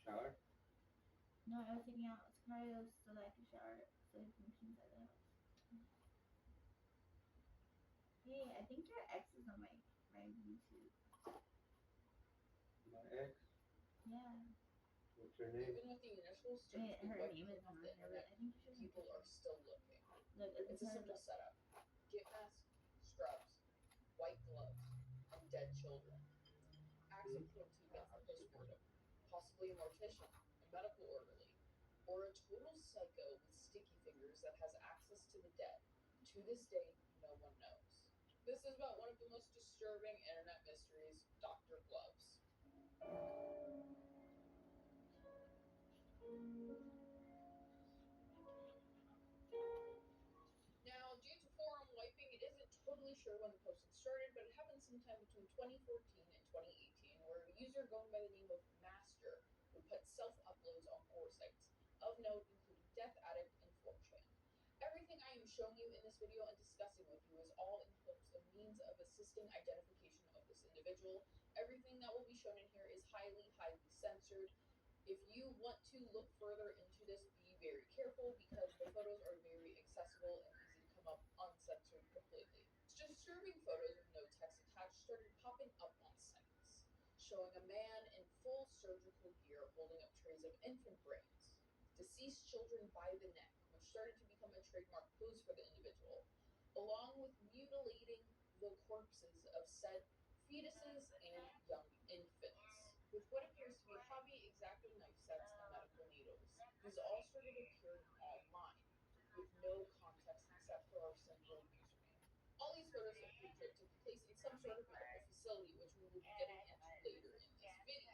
Shower? No, I was taking out Sicarios so that I could shower so he can pee inside the house. Hey, I think your ex is on my YouTube. My ex? Yeah. What's her name? Even with the initials I mean, surgically her wiped name is clean on off the there, but internet, I think you should people are still looking. look. It's It's a her simple like. setup. Get mask, scrubs, white gloves, and dead children. Acts Hmm? of cruelty against the postmortem. Possibly a mortician, a medical orderly, or a total psycho with sticky fingers that has access to the dead. To this day, no one knows. This is about one of the most disturbing internet mysteries, Dr. Gloves. Now, due to forum wiping, it isn't totally sure when the posting started, but it happened sometime between 2014 and 2018, where a user going by the name of Master would put self-uploads on gore sites, of note including Death Addict and 4chan. Everything I am showing you in this video and discussing with you is all in hopes of means of assisting identification of this individual. Everything that will be shown in here is highly, highly censored. If you want to look further into this, be very careful because the photos are very accessible and easy to come up uncensored completely. Disturbing photos with no text attached started popping up on sites, showing a man in full surgical gear holding up trays of infant brains, deceased children by the neck, which started to become a trademark pose for the individual, along with mutilating the corpses of said fetuses and young infants, with what appears to be heavy X-Acto knife sets and medical needles. These all started appearing online, with no context except for our simple username. All these photos appear to take place in some sort of medical facility, which we will be getting into later in this video.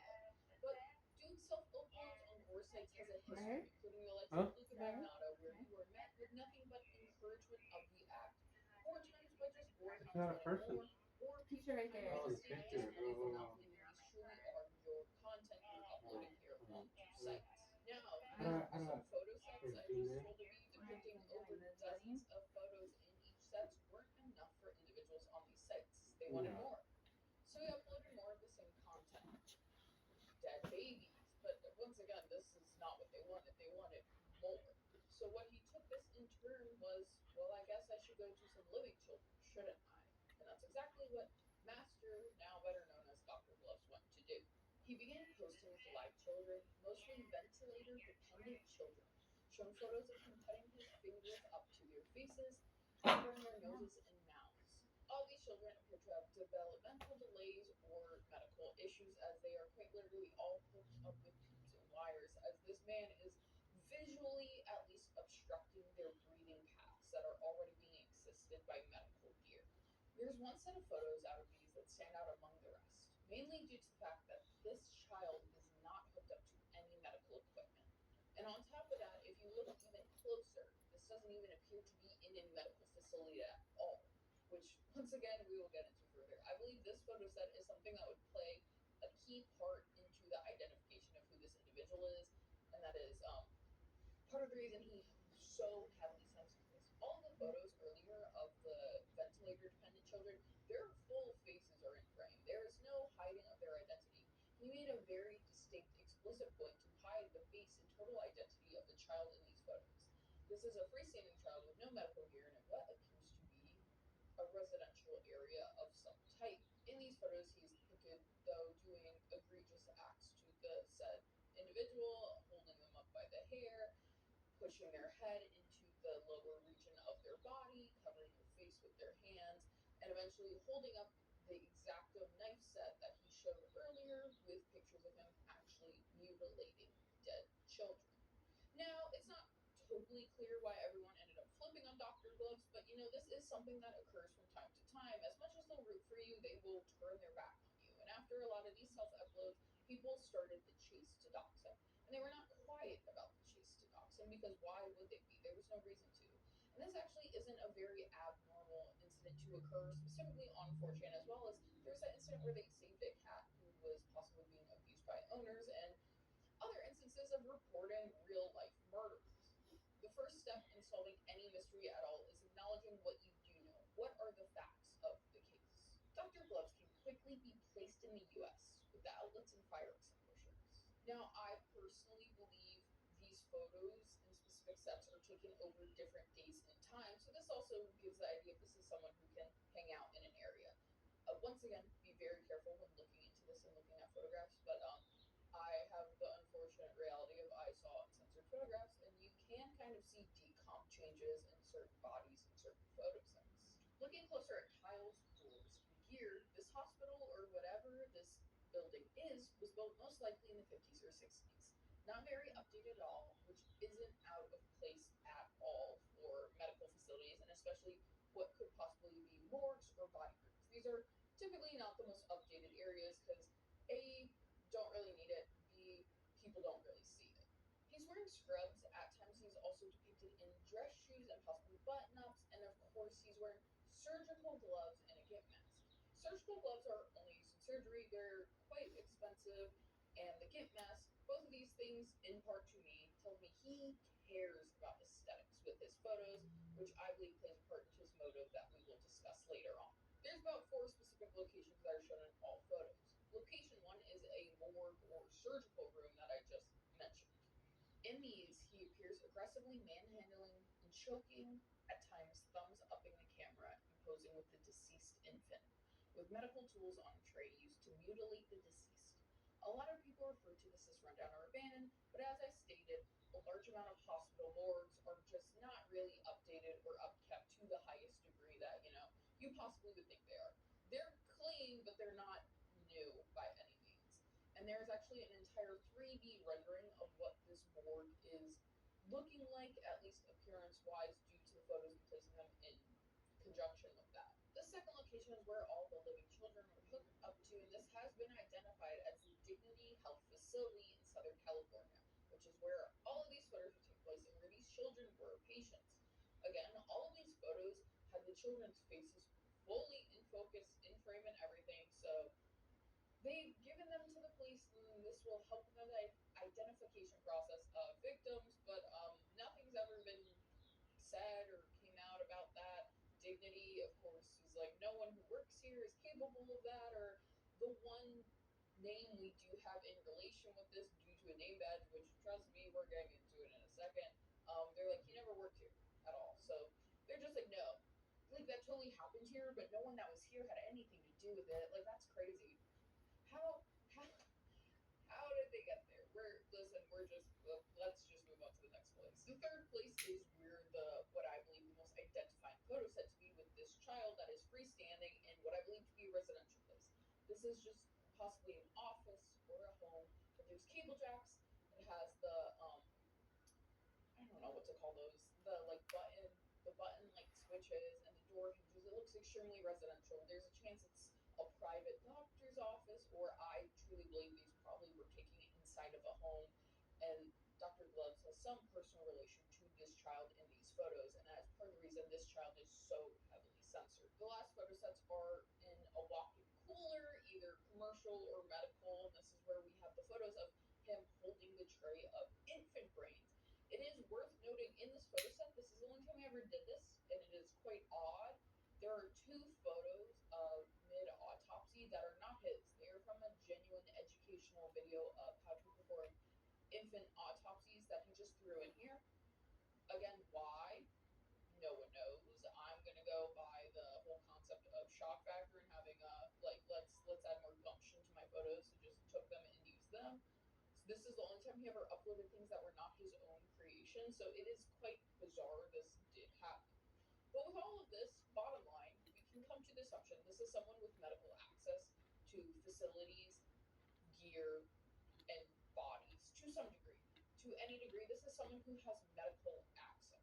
But doing self-uploads on gore sites has a Where? history, including the likes of Huh? Luca Where? Magnato, where you are met with nothing but encouragement of the act, or times by just boring It's not a unwanted person. more, or Picture people right kind of there. Oh, the insisting picture. disbelief and not Oh, believing these truly are your content you're oh, uploading here oh. onto sites. Now, How do these I, how are do some I photo sets. put I zoom just in? told of you What are depicting you doing? over This wedding? dozens of photos in each sets weren't enough for individuals on these sites. They wanted No. more. So we uploaded more of the same content. Dead babies. But once again, this is not what they wanted. They wanted more. So what he took this in turn was, well, I guess I should go to some living children, shouldn't I? And that's exactly what Master, now better known as Dr. Gloves, went to do. He began posting with live children, mostly ventilator dependent children, showing photos of him putting his fingers up to their faces, covering their Yeah. noses and mouths. All these children appear to have developmental delays or medical issues, as they are quite literally all hooked up with tubes and wires, as this man is visually at least obstructing their breathing paths that are already being assisted by medical gear. There's one set of photos out of these that stand out among the rest, mainly due to the fact that this child is not hooked up to any medical equipment. And on top of that, if you look even closer, this doesn't even appear to be in a medical facility at all, which once again we will get into further. I believe this photo set is something that would play a key part into the identification of who this individual is, and that is part of the reason he so heavily censored this. All the photos earlier of the ventilator dependent children, their full faces are in frame. There is no hiding of their identity. He made a very distinct, explicit point to hide the face and total identity of the child in these photos. This is a freestanding child with no medical gear in what appears to be a residential area of some type. In these photos, he's depicted, though, doing egregious acts to the said individual, holding them up by the hair, pushing their head into the lower region of their body, covering their face with their hands, and eventually holding up the X-Acto knife set that he showed earlier with pictures of him actually mutilating dead children. Now, it's not totally clear why everyone ended up flipping on Dr. Gloves, but this is something that occurs from time to time. As much as they'll root for you, they will turn their back on you. And after a lot of these self uploads, people started the chase to dox him. And they were not quiet about the chase to dox him because why would they be? There was no reason to. And this actually isn't a very abnormal incident to occur, specifically on 4chan, as well as there's that incident where they saved a cat who was possibly being abused by owners, and other instances of reporting real life murders. The first step in solving any mystery at all is acknowledging what you do know. What are the facts of the case? Dr. Gloves can quickly be placed in the US with the outlets and fire extinguishers. Now, I personally believe these photos in specific sets are taken over different days and times, so this also gives the idea if this is someone who can hang out in an area. Once again, be very careful when looking into this and looking at photographs, but I have the unfortunate reality of I saw uncensored photographs, and you can kind of see decomp changes in certain bodies in certain photo sets. Looking closer at tiles, doors, and gear, this hospital or whatever this building is was built most likely in the 50s or 60s. Not very updated at all, which isn't out of place at all for medical facilities, and especially what could possibly be morgues or body rooms. These are typically not the most updated areas because A, don't really need it, B, people don't really see it. He's wearing scrubs. At times, he's also depicted in dress shoes and possibly button ups, and of course, he's wearing surgical gloves and a gimp mask. Surgical gloves are only used in surgery, they're quite expensive, and the gimp mask, both of these things, in part to me, tells me he cares about aesthetics with his photos, which I believe plays a part into his motive that we will discuss later on. There's about four specific locations that are shown in all photos. Location one is a morgue or surgical room that I just mentioned. In these, he appears aggressively manhandling and choking, at times thumbs upping the camera and posing with the deceased infant, with medical tools on a tray used to mutilate the deceased. A lot of people refer to this as rundown or abandoned, but as I stated, a large amount of hospital morgues are just not really updated or upkept to the highest degree that, you possibly would think they are. They're clean, but they're not new by any means. And there's actually an entire 3D rendering of what this morgue is looking like, at least appearance wise, due to the photos and placing them in conjunction with that. The second location is where all the living children were hooked up to, and this has been identified as the Dignity Health Facility in Southern California, which is where all of these photos would take place and where these children were patients. Again, all of these photos had the children's faces fully in focus, in frame, and everything, so they've given them to the police, and this will help in the identification process of victims, but nothing's ever been said or came out about that. Dignity, of course, is like no one who works here is capable of that, or the one name we do have in relation with this due to a name badge, which trust me, we're getting into it in a second. They're like, he never worked here at all. So they're just like, no. Like that totally happened here, but no one that was here had anything to do with it. Like that's crazy. How did they get there? Let's just move on to the next place. The third place is where what I believe the most identifying photo set to be with this child that is freestanding in what I believe to be a residential place. This is just possibly an office or a home, but there's cable jacks. It has I don't know what to call those, the button like switches and the door hinges. It looks extremely residential. There's a chance it's a private doctor's office, or I truly believe these probably were taking it inside of a home. And Dr. Gloves has some personal relation to this child in these photos, and that is part of the reason this child is so heavily censored. The last photo sets are in a walk-in cooler, either commercial or medical. And this is where we have the photos of him holding the tray of infant brains. It is worth noting in this photo set, this is the only time I ever did this, and it is quite odd. There are two photos of mid autopsy that are not his. They are from a genuine educational video of how to perform infant autopsies that he just threw in here. Again, why? No one knows. I'm gonna go by the whole concept of shock factor and having let's add more gumption to my photos, so just took them and used them. This is the only time he ever uploaded things that were not his own creation, so it is quite bizarre this did happen. But with all of this, bottom line, we can come to the assumption this is someone with medical access to facilities, gear, and bodies to some degree. To any degree, this is someone who has medical access.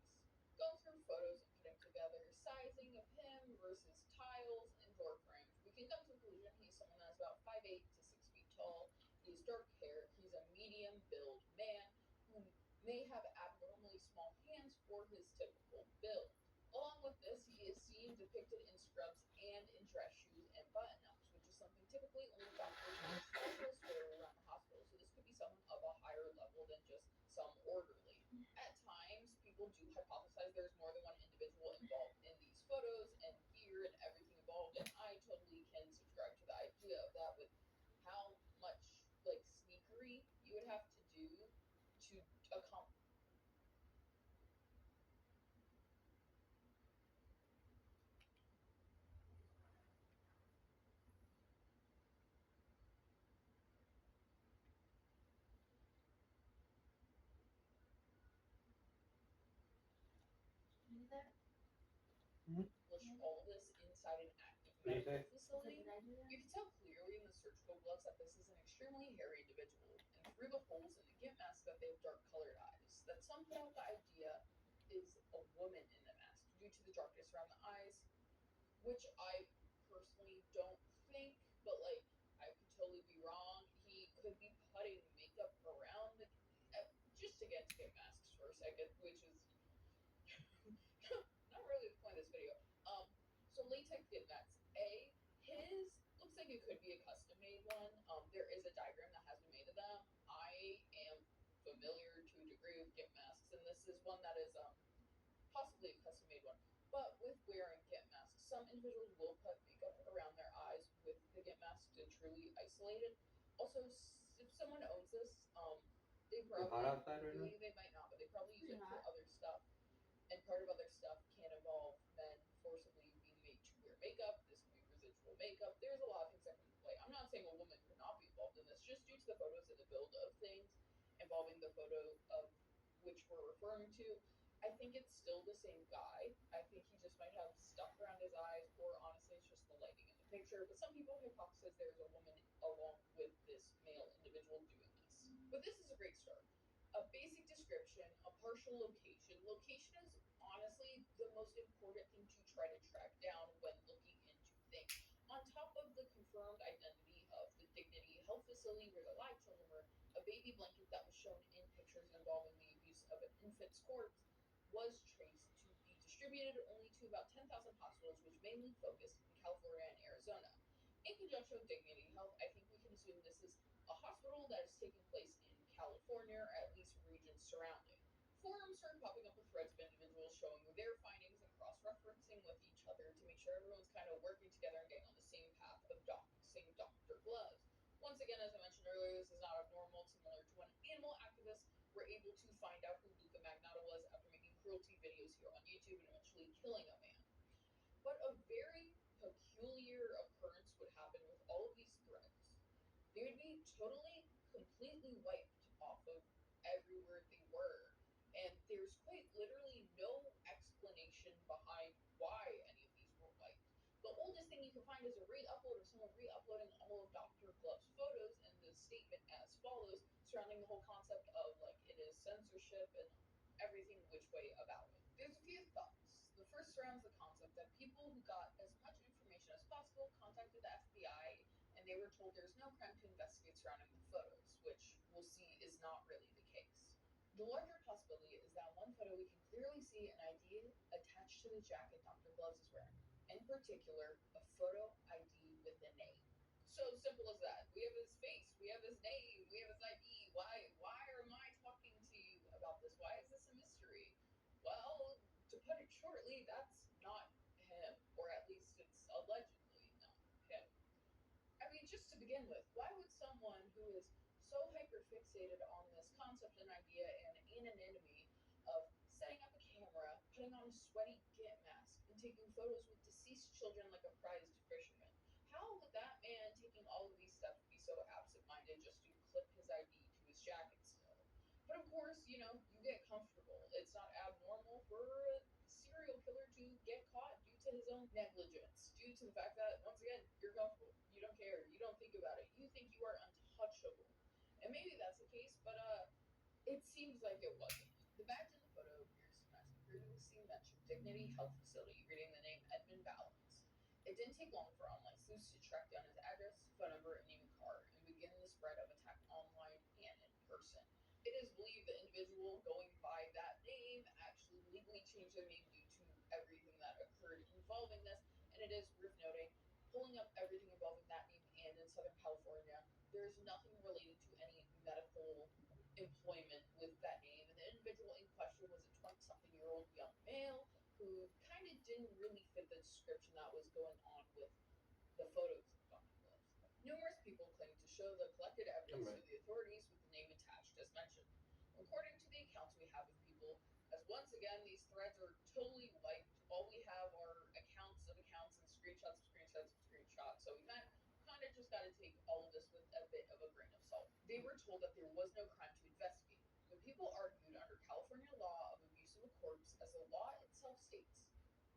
Going through photos and putting together sizing of him versus tiles and door frames, we can come to the conclusion he's someone that's about 5'8" to 6 feet tall. He has dark hair. He's a medium build man who may have abnormally small hands for his typical build. Along with this, he is seen depicted in scrubs and in dress shoes and button-ups, which is something typically only doctors or specialists wear around the hospital. So this could be someone of a higher level than just some orderly. At times, people do hypothesize there's more than one individual involved in these photos and gear and everything involved, and I totally can subscribe to the idea of that with how much like sneakery you would have to accomplish. Did you do that? Hmm? All this inside an active What do you medical say? I said, facility. did I do that? You can tell clearly in the surgical gloves that this is an extremely hairy individual, and through the holes in the gimp mask that they have dark colored eyes. That somehow the idea is a woman in the mask due to the darkness around the eyes, which I personally don't think, but like I could totally be wrong. He could be putting makeup around the, just to get to get masks for a second, which is not really the point of this video. So latex get masks. His looks like it could be a custom made one. There is a diagram that has been made of them. I am familiar to a degree with get masks, and this is one that is possibly a custom made one. But with wearing get masks, some individuals will put makeup around their eyes with the get mask to truly isolate it. Also, if someone owns this, they Is it hot probably outside right now? they might not, but they probably use Pretty it for hot. other stuff, and part of other stuff can involve men forcibly being made to wear makeup. This can be residual makeup. There's a lot of things that come into play. I'm not saying a woman could not be involved in this, just due to the photos and the build of things involving the photo of which we're referring to. I think it's still the same guy. I think he just might have stuff around his eyes, or honestly, it's just the lighting in the picture. But some people hypothesize there's a woman along with this male individual doing this. But this is a great start. A basic description, a partial location. Location is honestly the most important thing to try to track down when looking into things. On top of the confirmed identity of the Dignity Health Facility where the live children were, a baby blanket that was shown in pictures involving the abuse of an infant's corpse was traced to be distributed only to about 10,000 hospitals, which mainly focused in California and Arizona. In conjunction with Dignity Health, I think we can assume this is a hospital that is taking place in California, or at least regions surrounding. Forums started popping up with threads of individuals showing their findings and cross-referencing with each other to make sure everyone's kind of working together and getting on the same path of same doctor gloves. Once again, as I mentioned earlier, this is not abnormal, similar to when animal activists were able to find out who Luca Magnotta was after making cruelty videos here on YouTube and eventually killing a man. But a very peculiar occurrence would happen with all of these threads. They would be totally, completely wiped off of everywhere they were. And there's quite literally no explanation behind why any of these were wiped. The oldest thing you can find is a re-upload of someone re-uploading all of Dr. Glove's photos and the statement as follows, surrounding the whole concept of like it is censorship and everything which way about it. There's a few thoughts. The first surrounds the concept that people who got as much information as possible contacted the FBI and they were told there's no crime to investigate surrounding the photos, which we'll see is not really the case. The larger possibility is that one photo we can clearly see an ID attached to the jacket Dr. Gloves is wearing. In particular, a photo ID with a name. So simple as that. We have his face, we have his name, we have his ID. Why am I talking to you about this? Why is this a mystery? Well, to put it shortly, that's not him, or at least it's allegedly not him. I mean, just to begin with, why would someone who is so hyper fixated on this concept and idea and anonymity of setting up a camera, putting on a sweaty git mask, and taking photos with deceased children like a prized fisherman? How would that man taking all of these steps be so absent minded just to clip his ID to his jacket still? But of course, you get comfortable. It's not abnormal for a serial killer to get caught due to his own negligence, due to the fact that, once again, you're comfortable. You don't care. You don't think about it. You think you are untouchable. And maybe that's the case, but it seems like it wasn't. The badge in the photo appears to match the previously mentioned Dignity Health Facility, reading the name Edmund Balance. It didn't take long for online sleuths to track down his address, phone number, and even card, and begin the spread of attack online and in person. It is believed the individual going by that name actually legally changed their name due to everything that occurred involving this, and it is worth noting, pulling up everything involving that name and in Southern California, there is nothing related to any medical employment with that name, and the individual in question was a 20-something-year-old young male who kind of didn't really fit the description that was going on with the photos of Dr. Gloves. Numerous people claim to show the collected evidence to the authorities with the name attached, as mentioned. according to the accounts we have of people, as once again, these threads are totally wiped. All we have are accounts of accounts and screenshots of screenshots of screenshots. So we kind of just got to take all of this with a bit of a grain of salt. They were told that there was no crime to investigate. When people argued under California law of abuse of a corpse, as the law itself states,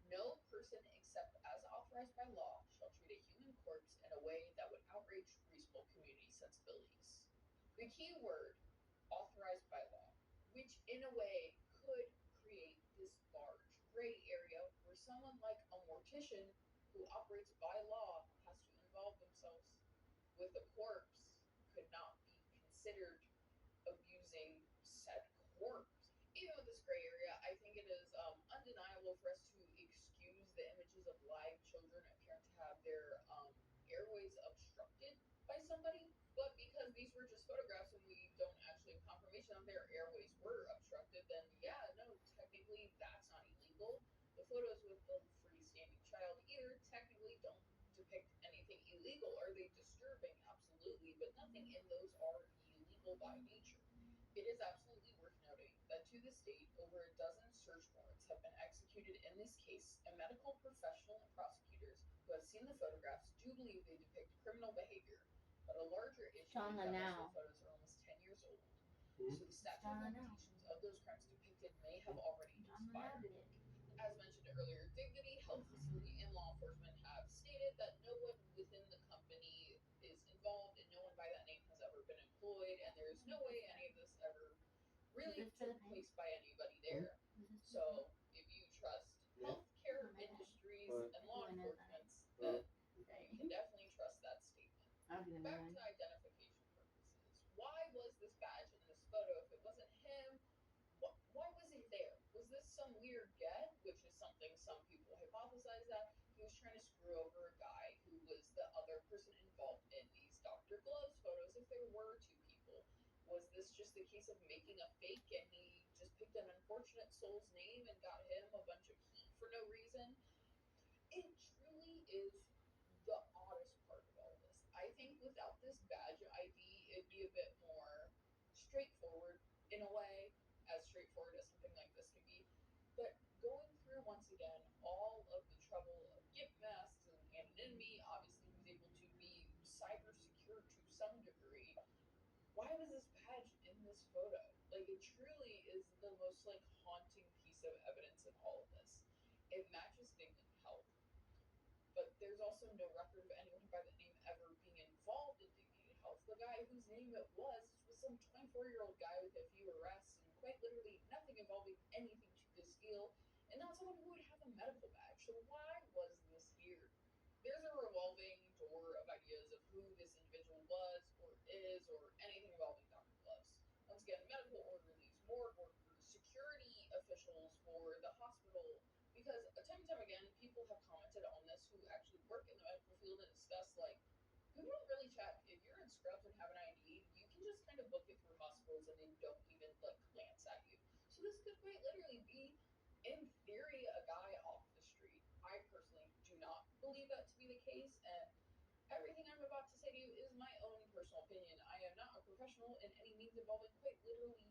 no person except as authorized by law shall treat a human corpse in a way that would outrage reasonable community sensibilities. The key word, authorized by law, which in a way could create this large gray area where someone like a mortician who operates by law has to involve themselves with a corpse could not be considered abusing said corpse. Even with this gray area, I think it is undeniable for us to excuse the images of live children appearing to have their airways obstructed by somebody. But because these were just photographs and we don't actually have confirmation that their airways were obstructed, then yeah, no, technically that's not illegal. The photos with the freestanding child either technically don't depict anything illegal. Are they disturbing? Absolutely, but nothing in those are illegal by nature. It is absolutely worth noting that to this date, over a dozen search warrants have been executed in this case, and medical professional and prosecutors who have seen the photographs do believe they depict criminal behavior. But a larger issue is that most of the photos are almost 10 years old, so the statute of limitations of those crimes depicted may have already expired. As mentioned earlier, Dignity Health Facility and law enforcement have stated that no one within the company is involved and no one by that name has ever been employed, and there's no way any of this ever really took place by anybody there. So if you trust healthcare industries and law enforcement, then you can definitely trust that statement. Back to identification purposes. Why was this badge in this photo? If it wasn't him, why was it there? Was this some weird get, which is something some people hypothesize that he was trying to screw over a guy who was the other person involved in these Dr. Gloves photos, if there were two people? Was this just a case of making a fake and he just picked an unfortunate soul's name and got him a bunch of heat for no reason? It truly is the oddest part of all this. I think without this badge ID, it'd be a bit more straightforward in a way, as straightforward as something like this can be. But going through once again all of the trouble of gift masks and anonymity, obviously was able to be cyber secure to some degree. Why was this badge in this photo? Like, it truly is the most like haunting piece of evidence in all of this. It matches Dignity Health, but there's also no record of anyone by the name ever being involved in Dignity Health. The guy whose name it was some 24-year-old guy with a few arrests and quite literally nothing involving anything to this deal, and not someone who would have a medical badge. So why was this here? There's a revolving door of ideas of who this individual was or is or anything involving Dr. Gloves. Once again, medical orderlies, morgue workers, security officials for the hospital, because time and time again, people have commented on this who actually work in the medical field and discuss, like, people don't really check. If you're in scrubs and have an ID, you can just kind of book it through hospitals and they don't even, like, glance at you. So this could quite literally be, in theory, a guy off the street. I personally do not believe that to be the case, and everything I'm about to say to you is my own personal opinion. I am not a professional in any means involving quite literally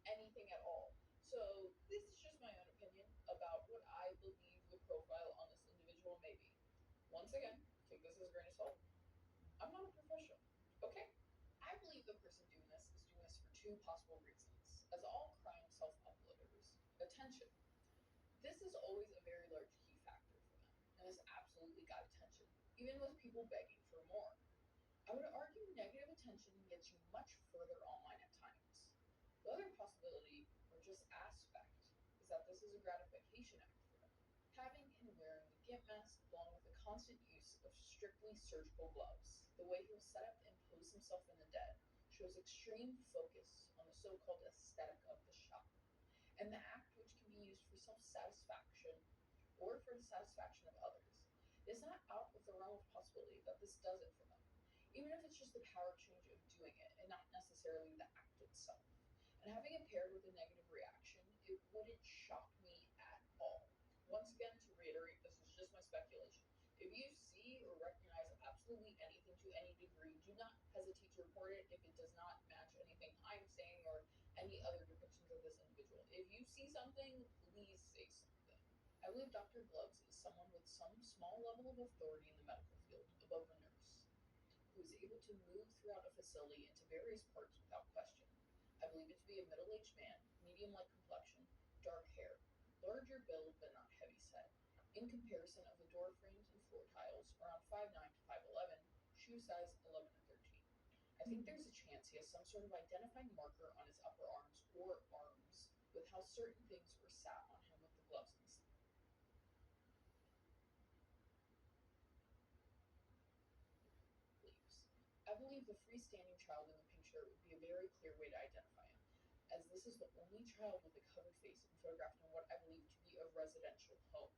anything at all. So this is just my own opinion about what I believe the profile on this individual may be. Once again, take this as a grain of salt. I'm not a professional. Okay? I believe the person doing this is doing this for two possible reasons. As all crime self-uploaders, attention. This is always a very large key factor for them, and this absolutely got attention, even with people begging for more. I would argue negative attention gets you much further online at times. The other possibility, or just aspect, is that this is a gratification act for them. Having and wearing the gimp mask along with the constant use of strictly surgical gloves, the way he will set up and pose himself in the dead, shows extreme focus on the so-called aesthetic of the shot. And the act, which can be used for self-satisfaction or for the satisfaction of others, is not out of the realm of possibility that this does it for them, even if it's just the power change of doing it and not necessarily the act itself. And having it paired with a negative reaction, it wouldn't shock me at all. Once again, to reiterate, this is just my speculation. If you see or recognize absolutely anything to any degree, do not hesitate to report it if it does not match anything I'm saying or any other see something, please say something. I believe Dr. Gloves is someone with some small level of authority in the medical field, above a nurse, who is able to move throughout a facility into various parts without question. I believe it to be a middle aged man, medium like complexion, dark hair, larger build but not heavy set. In comparison of the door frames and floor tiles, around 5'9" to 5'11", shoe size 11 to 13. I think there's a chance he has some sort of identifying marker on his upper arms or arms with how certain things were sat on him with the gloves and sleeves. I believe the freestanding child in the pink shirt would be a very clear way to identify him, as this is the only child with a covered face and photographed in what I believe to be a residential home.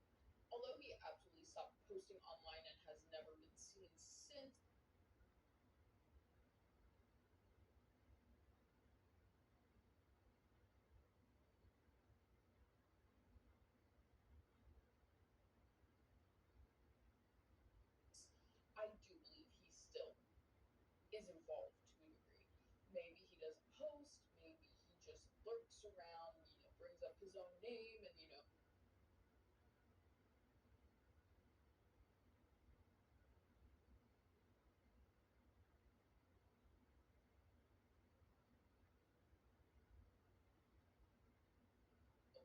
Although he absolutely stopped posting online and has never been seen since, I do believe he still is involved to a degree. Maybe he doesn't post, maybe he just lurks around, brings up his own name and,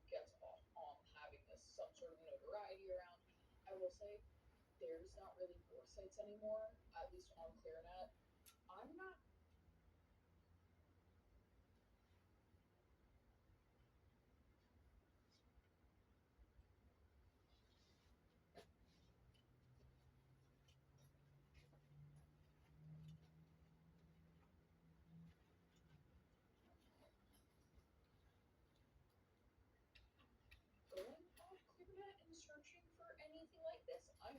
gets off on having this some sort of notoriety around. I will say there's not really war sites anymore, at least on Clarinet. I'm not going off Clarinet and searching for anything like this. I'm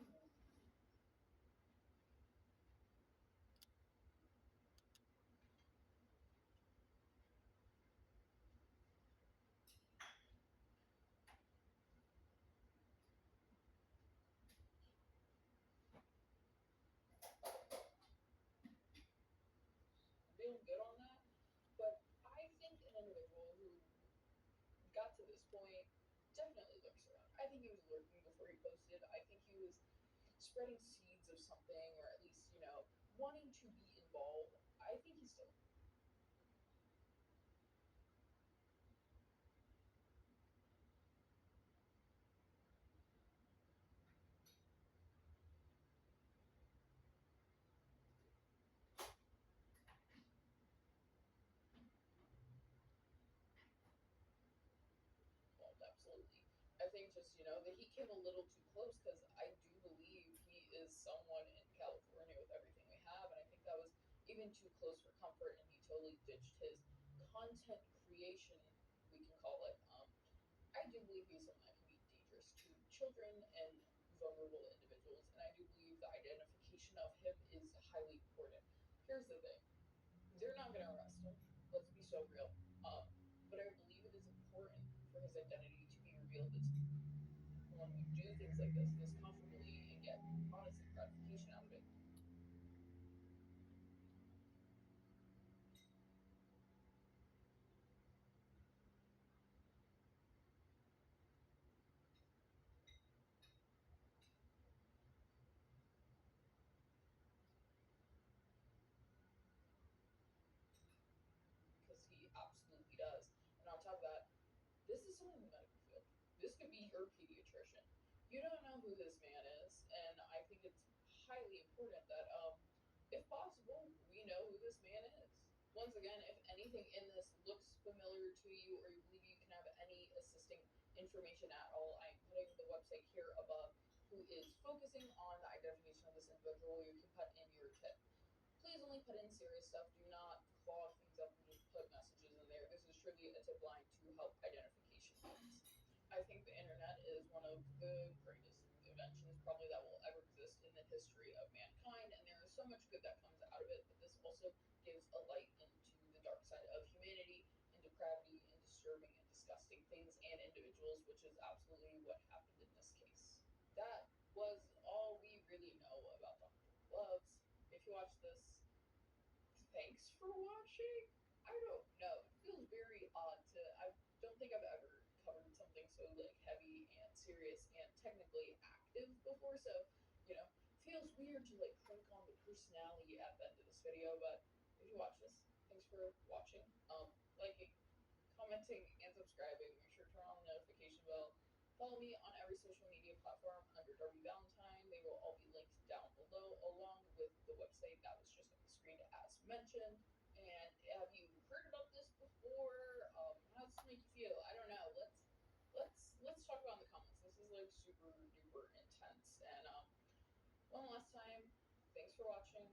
feeling good on that. But I think an individual who got to this point definitely lurks around. I think he was lurking before he posted. I think he was spreading seeds of something, or at least, wanting to be involved. I think he's still. Well, absolutely. I think just, the heat came a little too close because I do believe he is someone in California with everything we have. And I think that was even too close for comfort. And he totally ditched his content creation, we can call it. I do believe he's someone that can be dangerous to children and vulnerable individuals. And I do believe the identification of him is highly important. Here's the thing, they're not going to arrest him. Let's be so real. Um, but I believe it is important for his identity to be revealed. It's when we do things like this comfortably and get honestly gratification out of it. Because he absolutely does. And on top of that, this is someone in the medical field. This could be your pediatrician. You don't know who this man is, and I think it's highly important that, if possible, we know who this man is. Once again, if anything in this looks familiar to you, or you believe you can have any assisting information at all, I'm putting the website here above, who is focusing on the identification of this individual. You can put in your tip. Please only put in serious stuff. Do not clog things up and just put messages in there. This is truly a tip line to help identification needs. I think the internet is one of the greatest inventions probably that will ever exist in the history of mankind, and there is so much good that comes out of it, but this also gives a light into the dark side of humanity and depravity and disturbing and disgusting things and individuals, which is absolutely what happened in this case. That was all we really know about Dr. Gloves. If you watch this, thanks for watching. I don't know. It feels very odd to. I don't think I've ever covered so like heavy and serious and technically active before, so you know, feels weird to like click on the personality at the end of this video, but if you watch this, thanks for watching. Liking, commenting, and subscribing. Make sure to turn on the notification bell. Follow me on every social media platform under Darby Valentine. They will all be linked down below, along with the website that was just on the screen as mentioned. And have you heard about this before? How does this make you feel? I don't know. Let's talk about it in the comments. This is like super duper intense. And one last time, thanks for watching.